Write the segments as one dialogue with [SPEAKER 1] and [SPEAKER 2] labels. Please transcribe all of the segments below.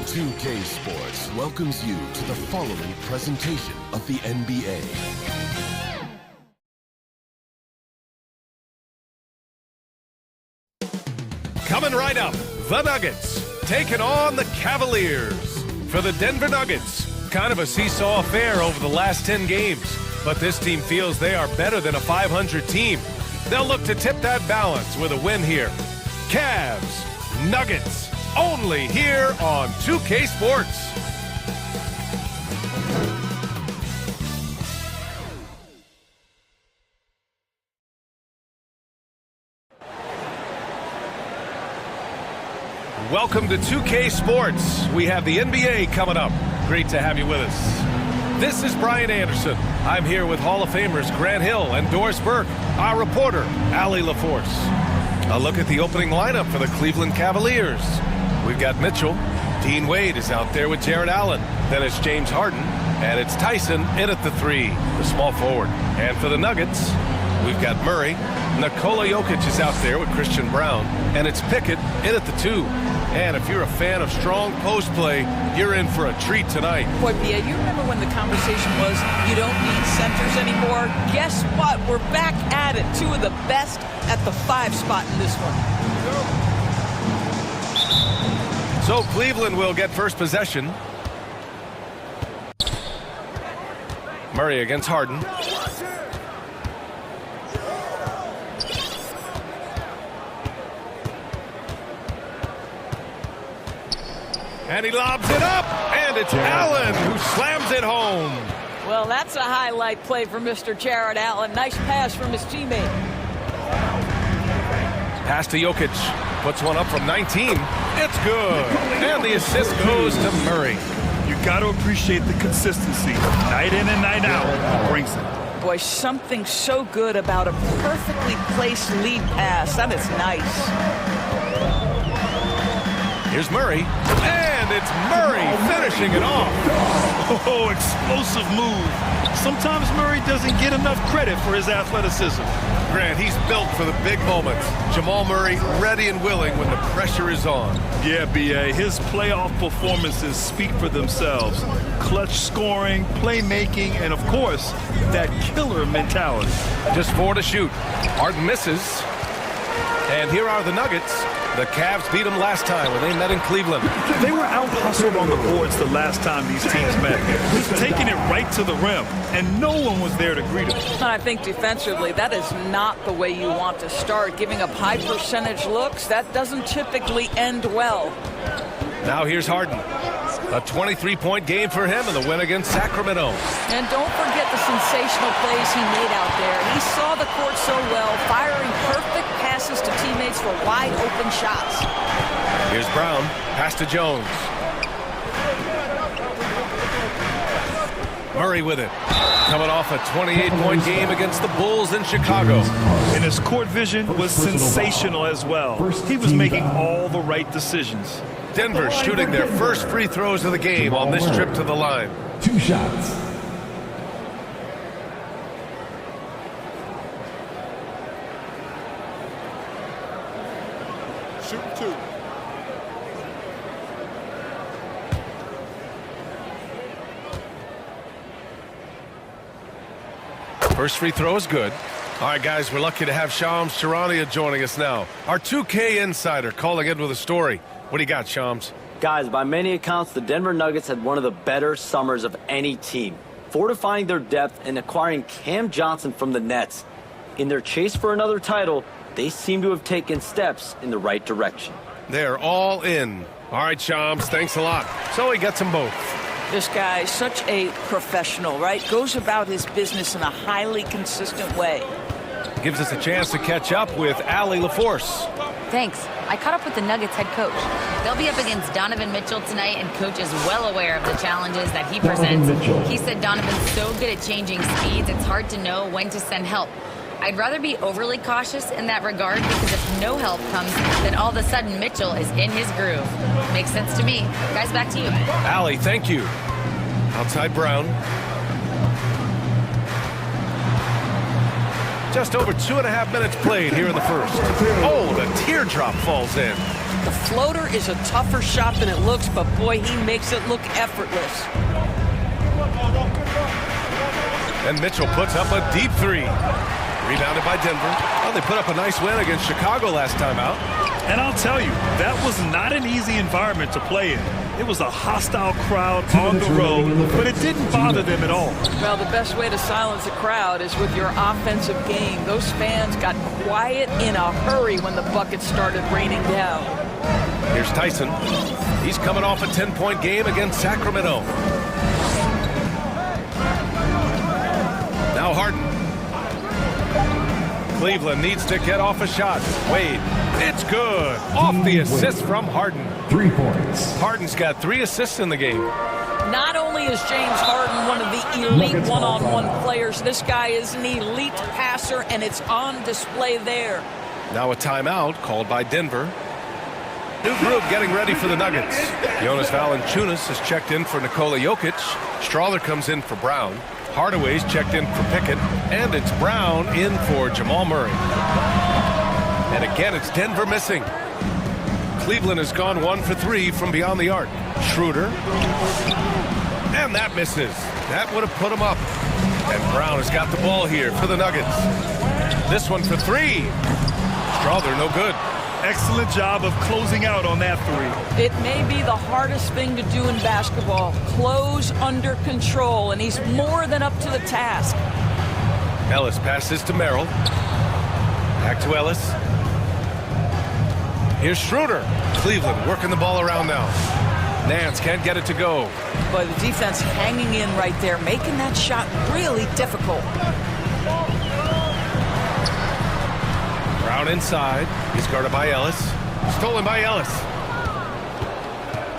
[SPEAKER 1] 2K Sports welcomes you to the following presentation of the NBA.
[SPEAKER 2] Coming right up, the Nuggets taking on the Cavaliers. For the Denver Nuggets, kind of a seesaw affair over the last 10 games, but this team feels they are better than a 500 team. They'll look to tip that balance with a win here. Cavs, Nuggets, only here on 2K Sports. Welcome to 2K Sports. We have the NBA coming up. Great to have you with us. This is Brian Anderson. I'm here with Hall of Famers Grant Hill and Doris Burke, our reporter, Allie LaForce. A look at the opening lineup for the Cleveland Cavaliers. We've got Mitchell. Dean Wade is out there with Jared Allen. Then it's James Harden. And it's Tyson in at the 3, the small forward. And for the Nuggets, we've got Murray. Nikola Jokic is out there with Christian Brown. And it's Pickett in at the 2. And if you're a fan of strong post play, you're in for a treat tonight.
[SPEAKER 3] Boy, Pia, you remember when the conversation was you don't need centers anymore? Guess what? We're back at it. Two of the best at the 5 spot in this one.
[SPEAKER 2] So Cleveland will get first possession. Murray against Harden. And he lobs it up, and it's Allen who slams it home.
[SPEAKER 3] Well, that's a highlight play for Mr. Jared Allen. Nice pass from his teammate.
[SPEAKER 2] Pass to Jokic. Puts one up from 19. It's good. And the assist goes to Murray.
[SPEAKER 4] You got to appreciate the consistency. Night in and night out, he brings it.
[SPEAKER 3] Boy, something so good about a perfectly placed lead pass. That is nice.
[SPEAKER 2] Here's Murray. And it's Murray finishing it off.
[SPEAKER 4] Oh, explosive move. Sometimes Murray doesn't get enough credit for his athleticism.
[SPEAKER 2] Grant, he's built for the big moments. Jamal Murray ready and willing when the pressure is on.
[SPEAKER 4] Yeah, B.A., his playoff performances speak for themselves. Clutch scoring, playmaking, and, of course, that killer mentality.
[SPEAKER 2] Just 4 to shoot. Harden misses. And here are the Nuggets. The Cavs beat them last time when they met in Cleveland.
[SPEAKER 4] They were out-hustled on the boards the last time these teams met. He's taking it right to the rim, and no one was there to greet him.
[SPEAKER 3] And I think defensively, that is not the way you want to start. Giving up high percentage looks, that doesn't typically end well.
[SPEAKER 2] Now here's Harden. A 23-point game for him in the win against Sacramento.
[SPEAKER 3] And don't forget the sensational plays he made out there. He saw the court so well, firing perfect passes to teammates for wide-open shots.
[SPEAKER 2] Here's Brown. Pass to Jones. Murray with it. Coming off a 28-point game against the Bulls in Chicago.
[SPEAKER 4] And his court vision was sensational as well. He was making all the right decisions.
[SPEAKER 2] Denver shooting their first free throws of the game on this trip to the line.
[SPEAKER 5] 2 shots.
[SPEAKER 1] Shoot 2.
[SPEAKER 2] First free throw is good. All right, guys, we're lucky to have Shams Charania joining us now. Our 2K insider calling in with a story. What do you got, Shams?
[SPEAKER 6] Guys, by many accounts, the Denver Nuggets had one of the better summers of any team, fortifying their depth and acquiring Cam Johnson from the Nets. In their chase for another title, they seem to have taken steps in the right direction.
[SPEAKER 2] They're all in. All right, Shams, thanks a lot. So he gets them both.
[SPEAKER 3] This guy is such a professional, right? Goes about his business in a highly consistent way.
[SPEAKER 2] Gives us a chance to catch up with Allie LaForce.
[SPEAKER 7] Thanks. I caught up with the Nuggets head coach. They'll be up against Donovan Mitchell tonight, and coach is well aware of the challenges that he presents. He said Donovan's so good at changing speeds, it's hard to know when to send help. I'd rather be overly cautious in that regard, because if no help comes, then all of a sudden Mitchell is in his groove. Makes sense to me. Guys, back to you.
[SPEAKER 2] Allie, thank you. Outside Brown. Just over 2.5 minutes played here in the first. Oh, the teardrop falls in.
[SPEAKER 3] The floater is a tougher shot than it looks, but boy, he makes it look effortless.
[SPEAKER 2] And Mitchell puts up a deep three. Rebounded by Denver. Well, they put up a nice win against Chicago last time out.
[SPEAKER 4] And I'll tell you, that was not an easy environment to play in. It was a hostile crowd on the road, but it didn't bother them at all.
[SPEAKER 3] Well, the best way to silence a crowd is with your offensive game. Those fans got quiet in a hurry when the buckets started raining down.
[SPEAKER 2] Here's Tyson. He's coming off a 10-point game against Sacramento. Now Harden. Cleveland needs to get off a shot. Wade, it's good. Off the assist from Harden.
[SPEAKER 1] 3 points.
[SPEAKER 2] Harden's got 3 assists in the game.
[SPEAKER 3] Not only is James Harden one of the elite one-on-one players, this guy is an elite passer, and it's on display there.
[SPEAKER 2] Now a timeout called by Denver. New group getting ready for the Nuggets. Jonas Valanciunas has checked in for Nikola Jokic. Strawler comes in for Brown. Hardaway's checked in for Pickett, and it's Brown in for Jamal Murray. And again, it's Denver missing. Cleveland has gone 1 for 3 from beyond the arc. Schroeder, and that misses. That would have put him up. And Brown has got the ball here for the Nuggets. This one for 3. Strawler, no good.
[SPEAKER 4] Excellent job of closing out on that three.
[SPEAKER 3] It may be the hardest thing to do in basketball. Close under control, and he's more than up to the task.
[SPEAKER 2] Ellis passes to Merrill. Back to Ellis. Here's Schroeder. Cleveland working the ball around now. Nance can't get it to go.
[SPEAKER 3] But the defense hanging in right there, making that shot really difficult.
[SPEAKER 2] Brown inside. He's guarded by Ellis. Stolen by Ellis.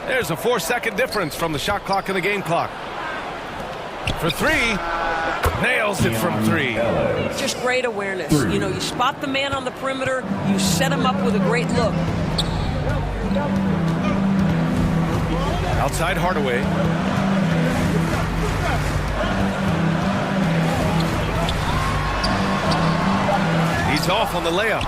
[SPEAKER 2] There's a 4-second difference from the shot clock and the game clock. For 3. Nails it from 3.
[SPEAKER 3] Just great awareness. You know, you spot the man on the perimeter, you set him up with a great look.
[SPEAKER 2] Outside Hardaway. He's off on the layup.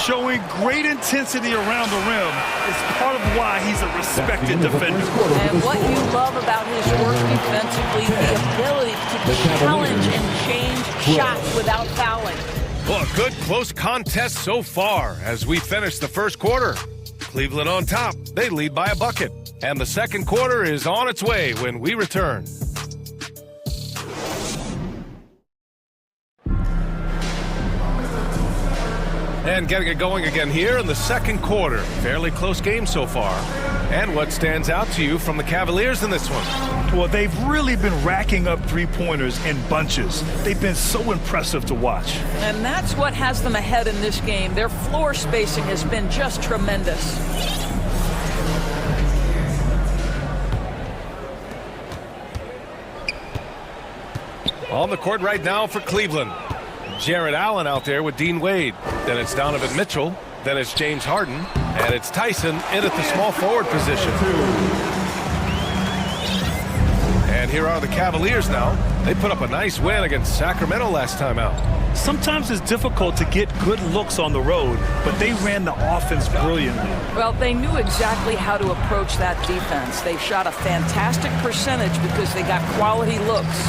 [SPEAKER 4] Showing great intensity around the rim is part of why he's a respected defender.
[SPEAKER 3] And what you love about his work defensively, the ability to challenge and change shots without fouling.
[SPEAKER 2] Well, a good close contest so far as we finish the first quarter. Cleveland on top. They lead by a bucket. And the second quarter is on its way when we return. And getting it going again here in the second quarter. Fairly close game so far. And what stands out to you from the Cavaliers in this one?
[SPEAKER 4] Well, they've really been racking up three-pointers in bunches. They've been so impressive to watch.
[SPEAKER 3] And that's what has them ahead in this game. Their floor spacing has been just tremendous.
[SPEAKER 2] On the court right now for Cleveland. Jarrett Allen out there with Dean Wade. Then it's Donovan Mitchell. Then it's James Harden. And it's Tyson in at the small forward position. And here are the Cavaliers now. They put up a nice win against Sacramento last time out.
[SPEAKER 4] Sometimes it's difficult to get good looks on the road, but they ran the offense brilliantly.
[SPEAKER 3] Well, they knew exactly how to approach that defense. They shot a fantastic percentage because they got quality looks.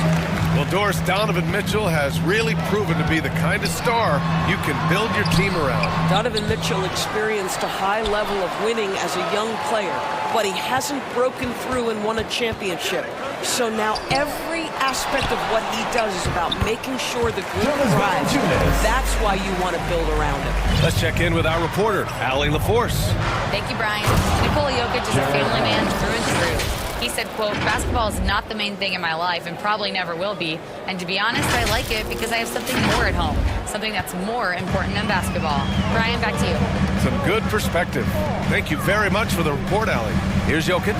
[SPEAKER 2] Well, Doris, Donovan Mitchell has really proven to be the kind of star you can build your team around.
[SPEAKER 3] Donovan Mitchell experienced a high level of winning as a young player, but he hasn't broken through and won a championship. So now every aspect of what he does is about making sure the group thrives. That's why you want to build around him.
[SPEAKER 2] Let's check in with our reporter, Allie LaForce.
[SPEAKER 7] Thank you, Brian. Nikola Jokic is a family man through and through. He said, quote, "Basketball is not the main thing in my life and probably never will be. And to be honest, I like it because I have something more at home, something that's more important than basketball." Brian, back to you.
[SPEAKER 2] Some good perspective. Thank you very much for the report, Allie. Here's Jokic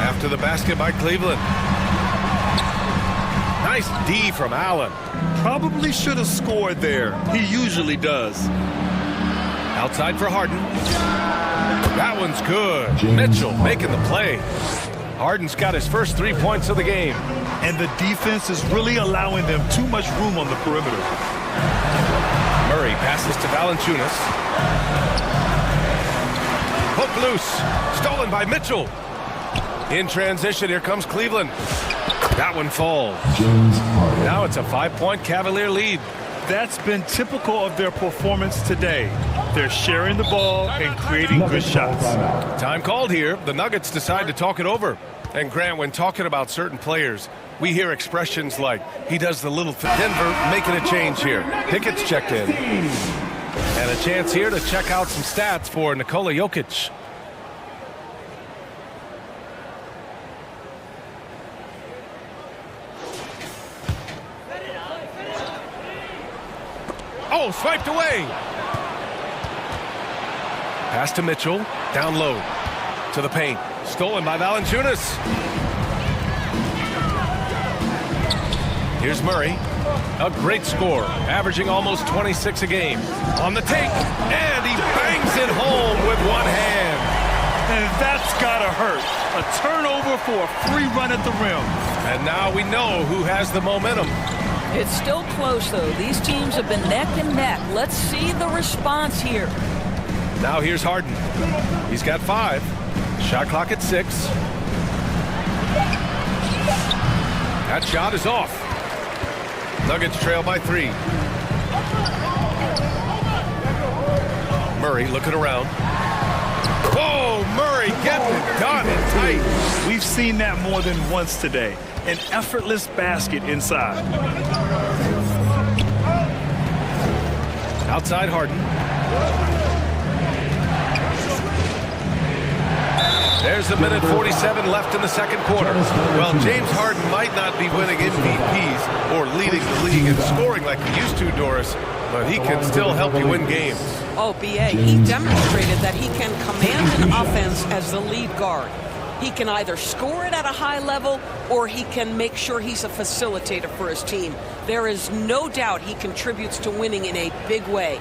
[SPEAKER 2] after the basket by Cleveland. Nice D from Allen.
[SPEAKER 4] Probably should have scored there. He usually does.
[SPEAKER 2] Outside for Harden. That one's good. Mitchell making the play. Harden's got his first 3 points of the game.
[SPEAKER 4] And the defense is really allowing them too much room on the perimeter.
[SPEAKER 2] Murray passes to Valanciunas. Hook loose. Stolen by Mitchell. In transition, here comes Cleveland. That one falls. Now it's a 5-point Cavalier lead.
[SPEAKER 4] That's been typical of their performance today. They're sharing the ball and creating good shots.
[SPEAKER 2] Time called here. The Nuggets decide to talk it over. And Grant, when talking about certain players, we hear expressions like, he does the little thing. Denver making a change here. Pickett's checked in. And a chance here to check out some stats for Nikola Jokic. Oh, swiped away. Pass to Mitchell. Down low. To the paint. Stolen by Valanciunas. Here's Murray. A great score. Averaging almost 26 a game. On the take. And he bangs it home with one hand.
[SPEAKER 4] And that's gotta hurt. A turnover for a free run at the rim.
[SPEAKER 2] And now we know who has the momentum.
[SPEAKER 3] It's still close, though. These teams have been neck and neck. Let's see the response here.
[SPEAKER 2] Now here's Harden. He's got 5. Shot clock at 6. That shot is off. Nuggets trail by 3. Murray looking around. Whoa, Murray getting it done and tight.
[SPEAKER 4] We've seen that more than once today. An effortless basket inside.
[SPEAKER 2] Outside Harden. There's a minute 47 left in the second quarter. Well, James Harden might not be winning MVPs or leading the league in scoring like he used to, Doris, but he can still help you win games.
[SPEAKER 3] Oh, B.A., he demonstrated that he can command an offense as the lead guard. He can either score it at a high level or he can make sure he's a facilitator for his team. There is no doubt he contributes to winning in a big way.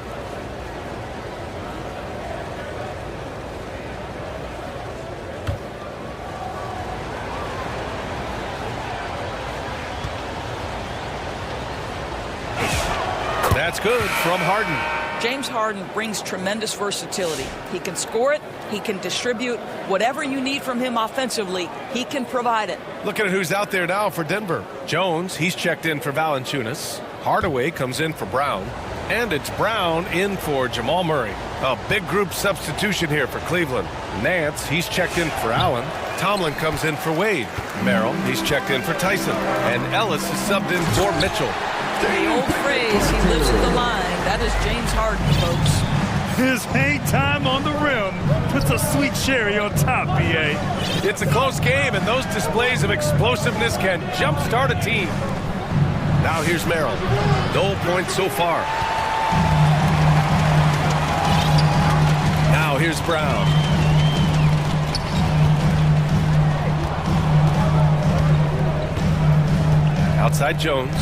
[SPEAKER 2] That's good from Harden.
[SPEAKER 3] James Harden brings tremendous versatility. He can score it, he can distribute. Whatever you need from him offensively, he can provide it.
[SPEAKER 2] Looking at who's out there now for Denver. Jones, he's checked in for Valanciunas. Hardaway comes in for Brown. And it's Brown in for Jamal Murray. A big group substitution here for Cleveland. Nance, he's checked in for Allen. Tomlin comes in for Wade. Merrill, he's checked in for Tyson. And Ellis is subbed in for Mitchell.
[SPEAKER 3] The old phrase, he lives in the line. That is James Harden, folks.
[SPEAKER 4] His hang time on the rim puts a sweet cherry on top, B.A.
[SPEAKER 2] It's a close game, and those displays of explosiveness can jumpstart a team. Now here's Merrill. No points so far. Now here's Brown. Outside Jones.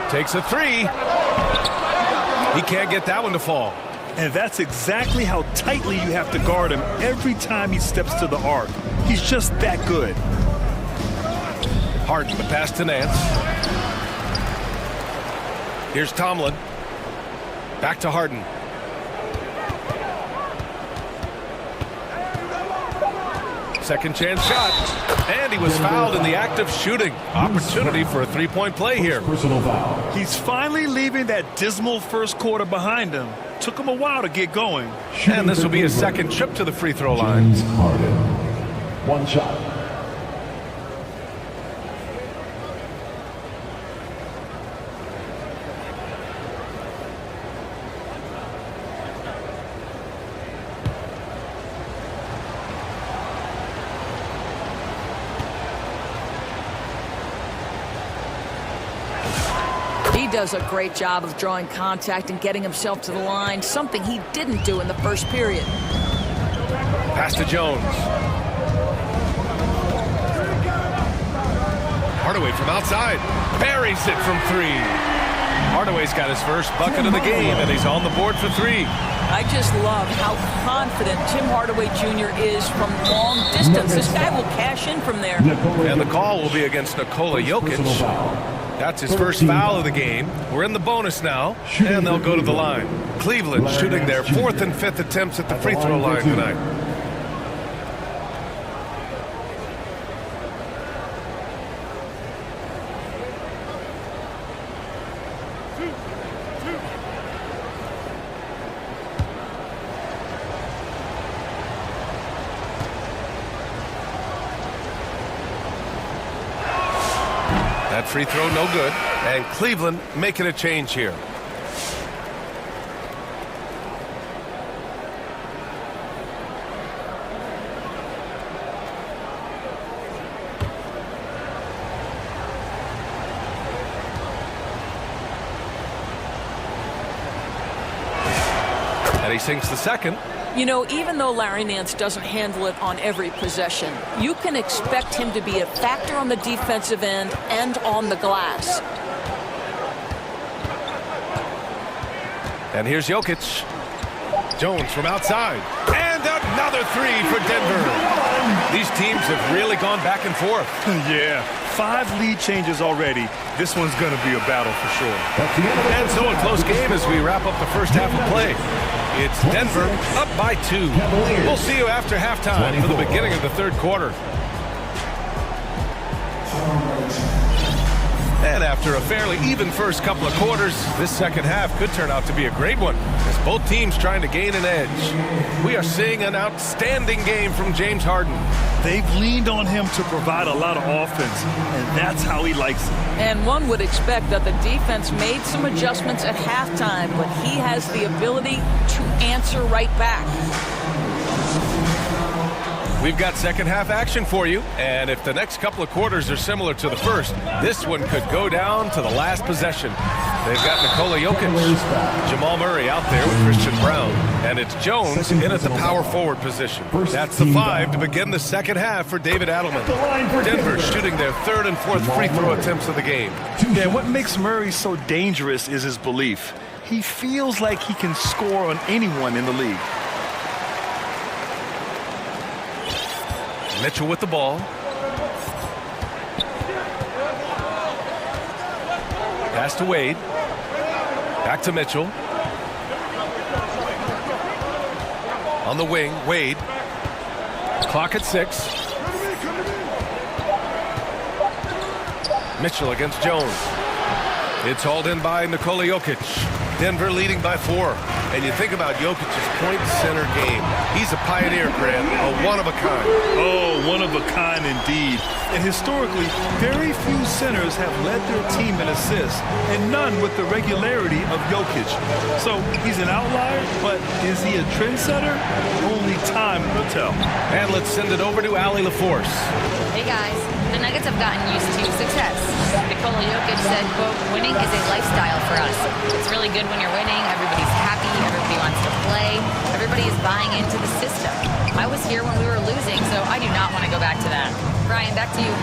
[SPEAKER 2] Takes a 3. He can't get that one to fall.
[SPEAKER 4] And that's exactly how tightly you have to guard him every time he steps to the arc. He's just that good.
[SPEAKER 2] Harden, the pass to Nance. Here's Tomlin. Back to Harden. Second chance shot. And he was fouled in the act of shooting. Opportunity for a three-point play here.
[SPEAKER 1] Personal foul.
[SPEAKER 4] He's finally leaving that dismal first quarter behind him. Took him a while to get going.
[SPEAKER 2] And this will be his second trip to the free throw line.
[SPEAKER 1] James Harden. One shot.
[SPEAKER 3] He does a great job of drawing contact and getting himself to the line, something he didn't do in the first period.
[SPEAKER 2] Pass to Jones. Hardaway from outside. Buries it from 3. Hardaway's got his first bucket of the game, and he's on the board for 3.
[SPEAKER 3] I just love how confident Tim Hardaway Jr. is from long distance. This guy will cash in from there.
[SPEAKER 2] And the call will be against Nikola Jokic. That's his first foul of the game. We're in the bonus now, and they'll go to the line. Cleveland shooting their 4th and 5th attempts at the free throw line tonight. That free throw no good, and Cleveland making a change here. And he sinks the second.
[SPEAKER 3] You know, even though Larry Nance doesn't handle it on every possession, you can expect him to be a factor on the defensive end and on the glass.
[SPEAKER 2] And here's Jokic. Jones from outside. And another three for Denver. These teams have really gone back and forth.
[SPEAKER 4] Yeah, 5 lead changes already. This one's going to be a battle for sure.
[SPEAKER 2] And so a close game as we wrap up the first half of play. It's Denver up by 2. We'll see you after halftime for the beginning of the third quarter. And after a fairly even first couple of quarters, this second half could turn out to be a great one as both teams trying to gain an edge. We are seeing an outstanding game from James Harden.
[SPEAKER 4] They've leaned on him to provide a lot of offense, and that's how he likes it.
[SPEAKER 3] And one would expect that the defense made some adjustments at halftime, but he has the ability to answer right back.
[SPEAKER 2] We've got second half action for you, and if the next couple of quarters are similar to the first, this one could go down to the last possession. They've got Nikola Jokic, Jamal Murray out there with Christian Brown, and it's Jones in at the power forward position. That's the 5 to begin the second half for David Adelman. Denver shooting their 3rd and 4th free throw attempts of the game.
[SPEAKER 4] Yeah, what makes Murray so dangerous is his belief. He feels like he can score on anyone in the league.
[SPEAKER 2] Mitchell with the ball. Pass to Wade. Back to Mitchell. On the wing, Wade. Clock at 6. Mitchell against Jones. It's hauled in by Nikola Jokic. Denver leading by 4. And you think about Jokic's point center game. He's a pioneer, Grant, a one-of-a-kind.
[SPEAKER 4] Oh, one-of-a-kind indeed. And historically, very few centers have led their team in assists, and none with the regularity of Jokic. So he's an outlier, but is he a trendsetter? Only time will tell.
[SPEAKER 2] And let's send it over to Allie LaForce.
[SPEAKER 7] Hey guys, the Nuggets have gotten used to success. Nikola Jokic said, quote, winning is a lifestyle for us. It's really good when you're winning. Everybody's happy. Everybody wants to play. Everybody is buying into the system. I was here when we were losing, so I do not want to go back to that. Brian, back to you.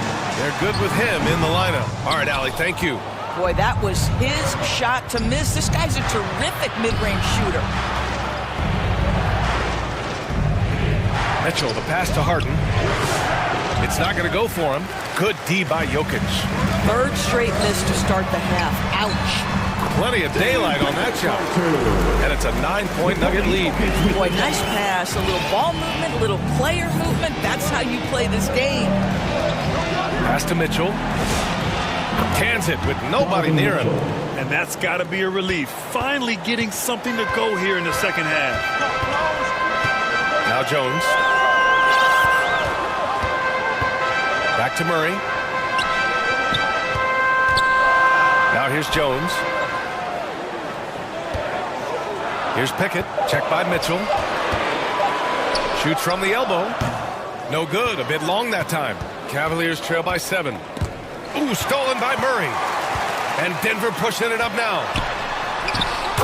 [SPEAKER 2] They're good with him in the lineup. All right, Allie, thank you.
[SPEAKER 3] Boy, that was his shot to miss. This guy's a terrific mid-range shooter.
[SPEAKER 2] Mitchell, the pass to Harden. It's not going to go for him. Good D by Jokic.
[SPEAKER 3] 3rd straight miss to start the half. Ouch.
[SPEAKER 2] Plenty of daylight on that shot. And it's a 9-point Nugget lead.
[SPEAKER 3] Boy, nice pass. A little ball movement, a little player movement. That's how you play this game.
[SPEAKER 2] Pass to Mitchell. Cans it with nobody near him.
[SPEAKER 4] And that's got to be a relief. Finally getting something to go here in the second half.
[SPEAKER 2] Now Jones. Back to Murray. Now here's Jones. Here's Pickett. Checked by Mitchell. Shoots from the elbow. No good. A bit long that time. Cavaliers trail by 7. Ooh, stolen by Murray. And Denver pushing it up now.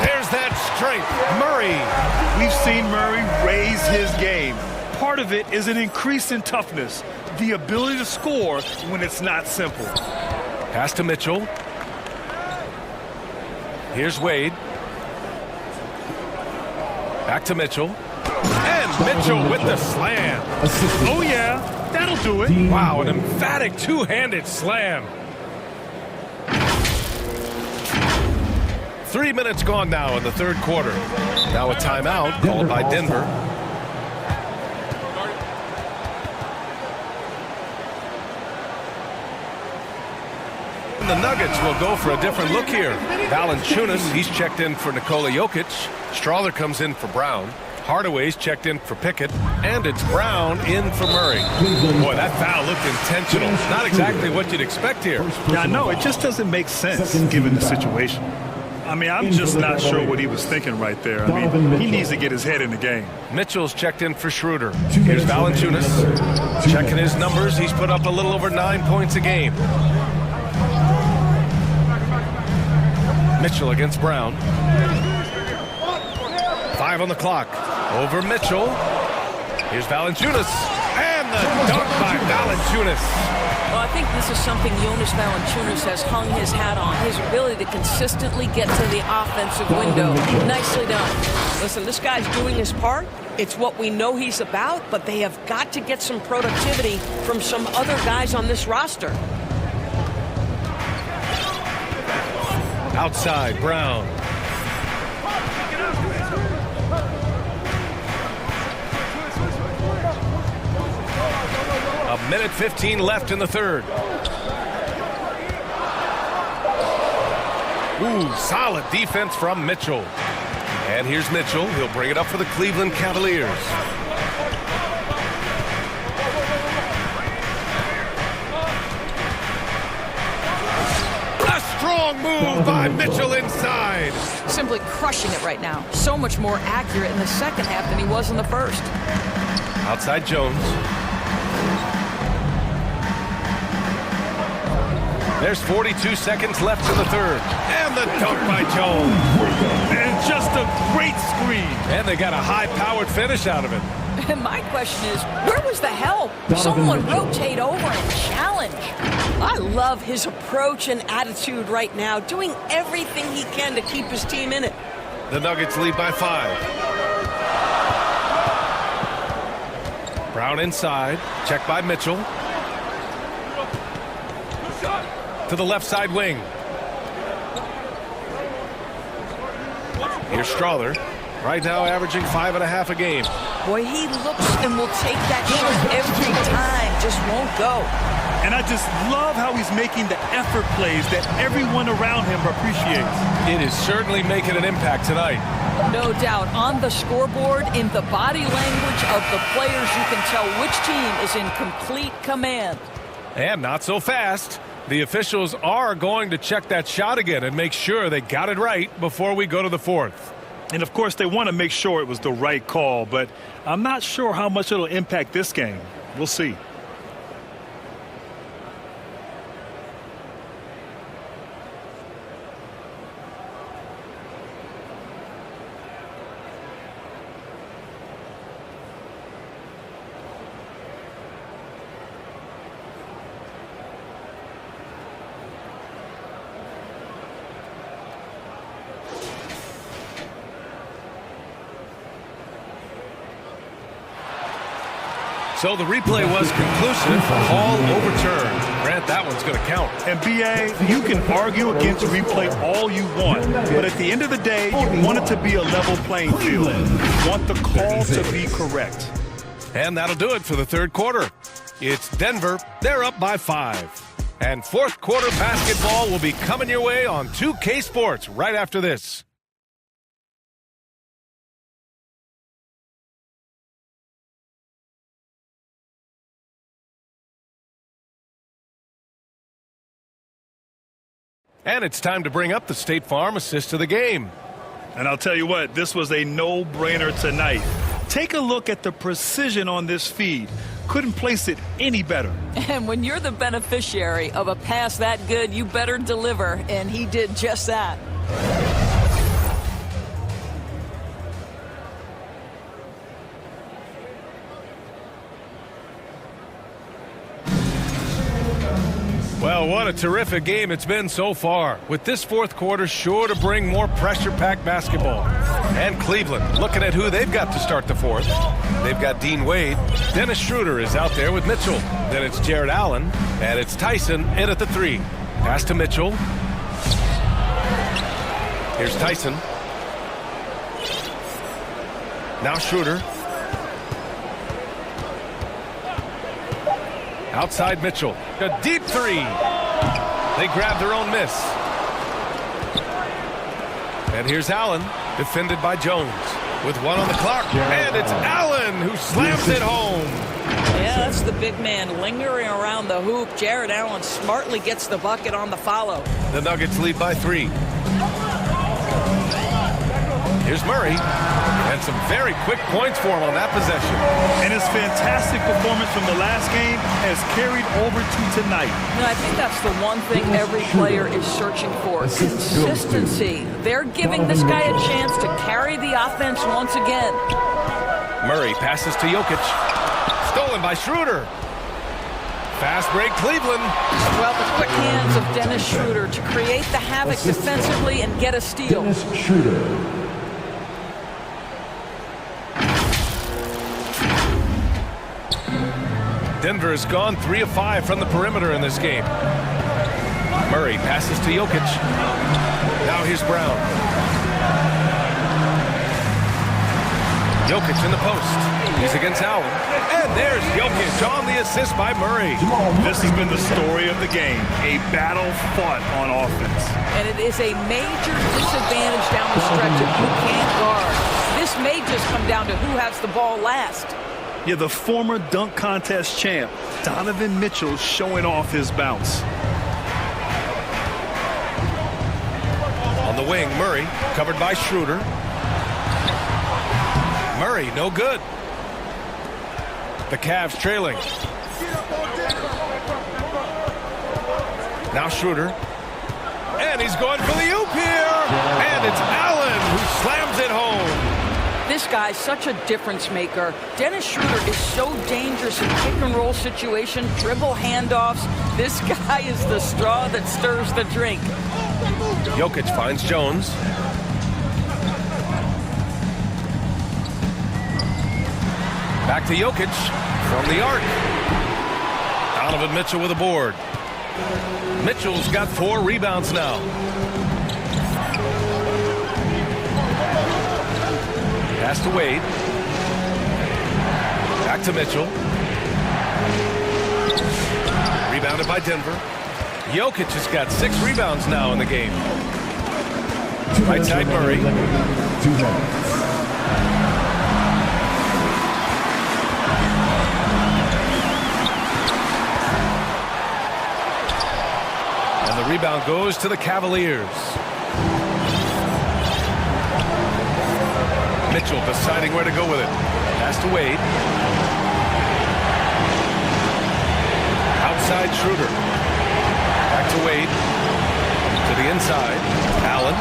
[SPEAKER 2] There's that strength. Murray.
[SPEAKER 4] We've seen Murray raise his game. Part of it is an increase in toughness. The ability to score when it's not simple.
[SPEAKER 2] Pass to Mitchell. Here's Wade. Back to Mitchell. And Mitchell with the slam.
[SPEAKER 4] Oh, yeah. That'll do it.
[SPEAKER 2] Wow, an emphatic two-handed slam. 3 minutes gone now in the third quarter. Now a timeout called by Denver. And the Nuggets will go for a different look here. Valanciunas, he's checked in for Nikola Jokic. Strawther comes in for Brown. Hardaway's checked in for Pickett. And it's Brown in for Murray. Boy, that foul looked intentional. Not exactly what you'd expect here.
[SPEAKER 4] Yeah, I know. It just doesn't make sense given the situation. I mean, I'm just not sure what he was thinking right there. I mean, he needs to get his head in the game.
[SPEAKER 2] Mitchell's checked in for Schroeder. Here's Valanciunas. Checking his numbers. He's put up a little over 9 points a game. Mitchell against Brown. 5 on the clock. Over Mitchell. Here's Valanciunas. And the dunk by Valanciunas.
[SPEAKER 3] Well, I think this is something Jonas Valanciunas has hung his hat on. His ability to consistently get to the offensive window. Nicely done. Listen, this guy's doing his part. It's what we know he's about, but they have got to get some productivity from some other guys on this roster.
[SPEAKER 2] Outside, Brown. A minute 15 left in the third. Ooh, solid defense from Mitchell. And here's Mitchell. He'll bring it up for the Cleveland Cavaliers. Strong move by Mitchell inside.
[SPEAKER 3] Simply crushing it right now. So much more accurate in the second half than he was in the first.
[SPEAKER 2] Outside Jones. There's 42 seconds left in the third. And the dunk by Jones.
[SPEAKER 4] And just a great screen.
[SPEAKER 2] And they got a high-powered finish out of it.
[SPEAKER 3] And my question is, where was the help? Someone rotate over and challenge. I love his approach and attitude right now, doing everything he can to keep his team in it.
[SPEAKER 2] The Nuggets lead by 5. Brown inside. Check by Mitchell. To the left side wing. Here's Strawther. Right now averaging 5.5 a game.
[SPEAKER 3] Boy, he looks and will take that shot every time. Just won't go.
[SPEAKER 4] And I just love how he's making the effort plays that everyone around him appreciates.
[SPEAKER 2] It is certainly making an impact tonight.
[SPEAKER 3] No doubt. On the scoreboard, in the body language of the players, you can tell which team is in complete command.
[SPEAKER 2] And not so fast. The officials are going to check that shot again and make sure they got it right before we go to the fourth.
[SPEAKER 4] And, of course, they want to make sure it was the right call, but I'm not sure how much it'll impact this game. We'll see.
[SPEAKER 2] So the replay was conclusive. Call overturned. Grant, that one's going to count.
[SPEAKER 4] And, B.A., you can argue against replay all you want, but at the end of the day, you want it to be a level playing field. You want the call to be correct.
[SPEAKER 2] And that'll do it for the third quarter. It's Denver. They're up by 5. And fourth quarter basketball will be coming your way on 2K Sports right after this. And it's time to bring up the State Farm assist of the game.
[SPEAKER 4] And I'll tell you what, this was a no-brainer tonight. Take a look at the precision on this feed. Couldn't place it any better.
[SPEAKER 3] And when you're the beneficiary of a pass that good, you better deliver, and he did just that.
[SPEAKER 2] Well, what a terrific game it's been so far. With this fourth quarter sure to bring more pressure-packed basketball. And Cleveland looking at who they've got to start the fourth. They've got Dean Wade. Dennis Schroeder is out there with Mitchell. Then it's Jared Allen. And it's Tyson in at the 3. Pass to Mitchell. Here's Tyson. Now Schroeder. Outside Mitchell. A deep three. They grab their own miss. And here's Allen, defended by Jones. With one on the clock. And it's Allen who slams it home.
[SPEAKER 3] Yeah, that's the big man lingering around the hoop. Jared Allen smartly gets the bucket on the follow.
[SPEAKER 2] The Nuggets lead by 3. Here's Murray. And some very quick points for him on that possession.
[SPEAKER 4] And his fantastic performance from the last game has carried over to tonight.
[SPEAKER 3] And I think that's the one thing every player is searching for. Consistency. They're giving this guy a chance to carry the offense once again.
[SPEAKER 2] Murray passes to Jokic. Stolen by Schroeder. Fast break, Cleveland.
[SPEAKER 3] Well, the quick hands of Dennis Schroeder to create the havoc defensively and get a steal.
[SPEAKER 5] Dennis Schroeder.
[SPEAKER 2] Denver has gone 3 of 5 from the perimeter in this game. Murray passes to Jokic. Now here's Brown. Jokic in the post. He's against Allen. And there's Jokic on the assist by Murray.
[SPEAKER 4] This has been the story of the game. A battle fought on offense.
[SPEAKER 3] And it is a major disadvantage down the stretch if you can't guard. This may just come down to who has the ball last.
[SPEAKER 4] Yeah, the former dunk contest champ, Donovan Mitchell, showing off his bounce.
[SPEAKER 2] On the wing, Murray, covered by Schroeder. Murray, no good. The Cavs trailing. Now Schroeder. And he's going for the oop here. And it's Allen who slams it home.
[SPEAKER 3] This guy's such a difference maker. Dennis Schroeder is so dangerous in pick-and-roll situation, dribble handoffs. This guy is the straw that stirs the drink.
[SPEAKER 2] Jokic finds Jones. Back to Jokic from the arc. Donovan Mitchell with a board. Mitchell's got 4 rebounds now. Pass to Wade. Back to Mitchell. Rebounded by Denver. Jokic has got 6 rebounds now in the game. Right side Murray.
[SPEAKER 5] 2 minutes.
[SPEAKER 2] And the rebound goes to the Cavaliers. Mitchell deciding where to go with it. Pass to Wade. Outside Schroeder. Back to Wade. To the inside. Allen.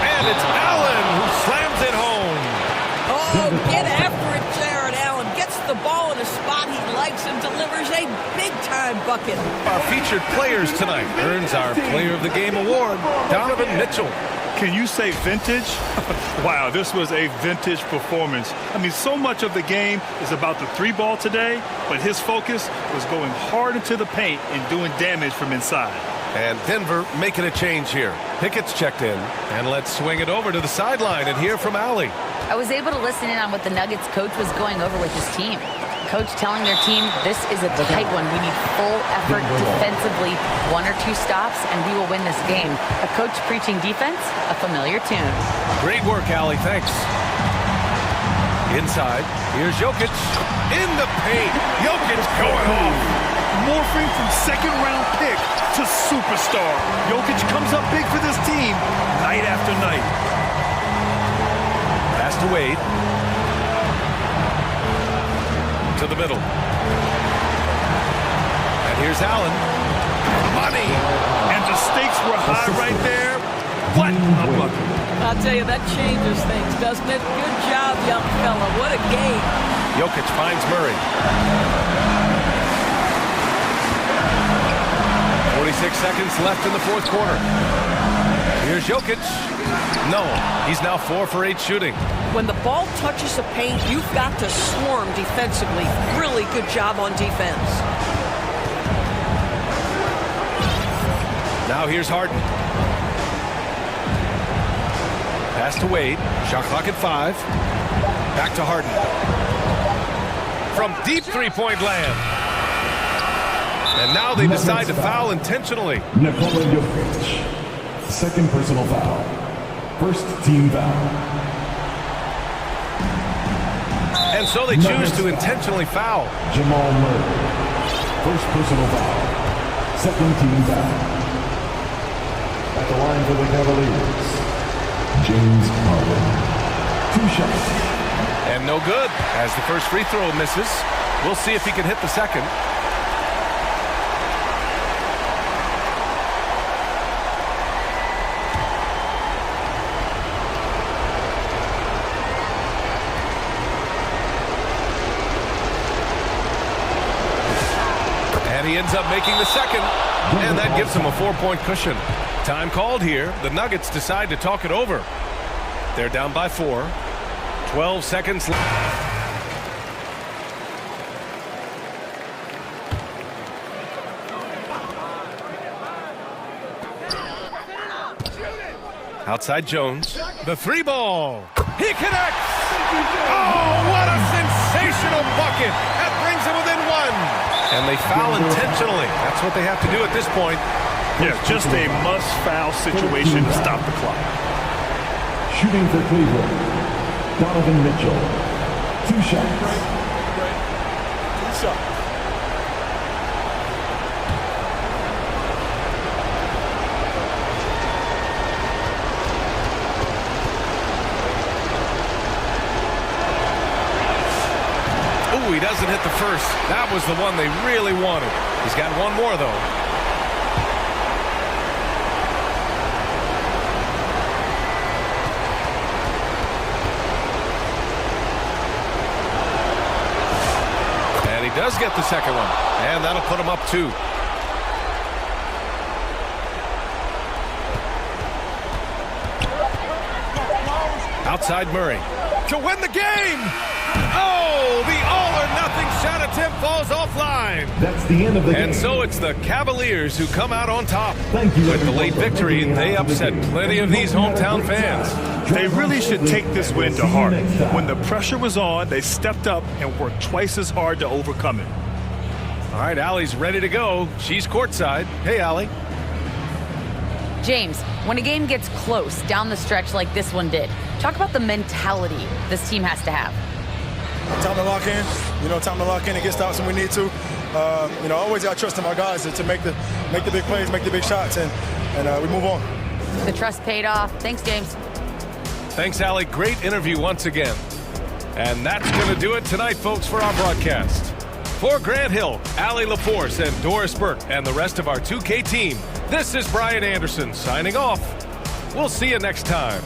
[SPEAKER 2] And it's Allen who slams it home.
[SPEAKER 3] Oh, get after it, Jared Allen. Gets the ball in a spot he likes and delivers a big-time bucket.
[SPEAKER 2] Our featured players tonight earns our Player of the Game award, Donovan Mitchell.
[SPEAKER 4] Can you say vintage? Wow, this was a vintage performance. I mean, so much of the game is about the 3-ball today, but his focus was going hard into the paint and doing damage from inside.
[SPEAKER 2] And Denver making a change here. Pickett's checked in. And let's swing it over to the sideline and hear from Allie.
[SPEAKER 7] I was able to listen in on what the Nuggets coach was going over with his team. Coach telling their team, this is a tight one. We need full effort defensively, 1 or 2 stops, and we will win this game. A coach preaching defense, a familiar tune.
[SPEAKER 2] Great work, Allie. Thanks. Inside, here's Jokic. In the paint. Jokic going off.
[SPEAKER 4] Morphing from second-round pick to superstar. Jokic comes up big for this team night after night.
[SPEAKER 2] Pass to Wade. To the middle. And here's Allen. Money.
[SPEAKER 4] And the stakes were high right there. What a bucket.
[SPEAKER 3] I'll tell you, that changes things, doesn't it? Good job, young fella. What a game.
[SPEAKER 2] Jokic finds Murray. 46 seconds left in the 4th quarter. Here's Jokic. No, he's now 4 for 8 shooting.
[SPEAKER 3] When the ball touches the paint, you've got to swarm defensively. Really good job on defense.
[SPEAKER 2] Now here's Harden. Pass to Wade. Shot clock at 5. Back to Harden. From deep three-point land. And now they decide to foul intentionally.
[SPEAKER 5] Nikola Jokic. Second personal foul. First team foul.
[SPEAKER 2] And so they choose to intentionally foul.
[SPEAKER 5] Jamal Murray. First personal foul. Second team foul. At the line for the Cavaliers, James Harden. 2 shots.
[SPEAKER 2] And no good, as the first free throw misses. We'll see if he can hit the second. And he ends up making the second. And that gives him a 4-point cushion. Time called here. The Nuggets decide to talk it over. They're down by 4. 12 seconds left. Outside Jones. The 3 ball. He connects. Oh, what a sensational bucket. That brings him within 1. And they foul intentionally. That's what they have to do at this point.
[SPEAKER 4] Yeah, just a must-foul situation to stop the clock.
[SPEAKER 5] Shooting for Cleveland, Donovan Mitchell. 2 shots.
[SPEAKER 2] Ooh, he doesn't hit the first. That was the one they really wanted. He's got one more, though. And he does get the second one. And that'll put him up 2. Outside Murray. To win the game! Oh, the all-or-nothing shot attempt falls offline.
[SPEAKER 5] That's the end of the game.
[SPEAKER 2] And so it's the Cavaliers who come out on top.
[SPEAKER 5] Thank you,
[SPEAKER 2] With the late victory, they upset plenty of these hometown fans.
[SPEAKER 4] They really should take this win to heart. When the pressure was on, they stepped up and worked twice as hard to overcome it.
[SPEAKER 2] All right, Allie's ready to go. She's courtside. Hey, Allie.
[SPEAKER 7] James, when a game gets close down the stretch like this one did, talk about the mentality this team has to have.
[SPEAKER 8] Time to lock in, time to lock in and get stops when we need to. I always got to trust in my guys to make the big plays, make the big shots, and we move on.
[SPEAKER 7] The trust paid off. Thanks, James.
[SPEAKER 2] Thanks, Allie. Great interview once again. And that's going to do it tonight, folks, for our broadcast. For Grant Hill, Allie LaForce, and Doris Burke, and the rest of our 2K team, this is Brian Anderson signing off. We'll see you next time.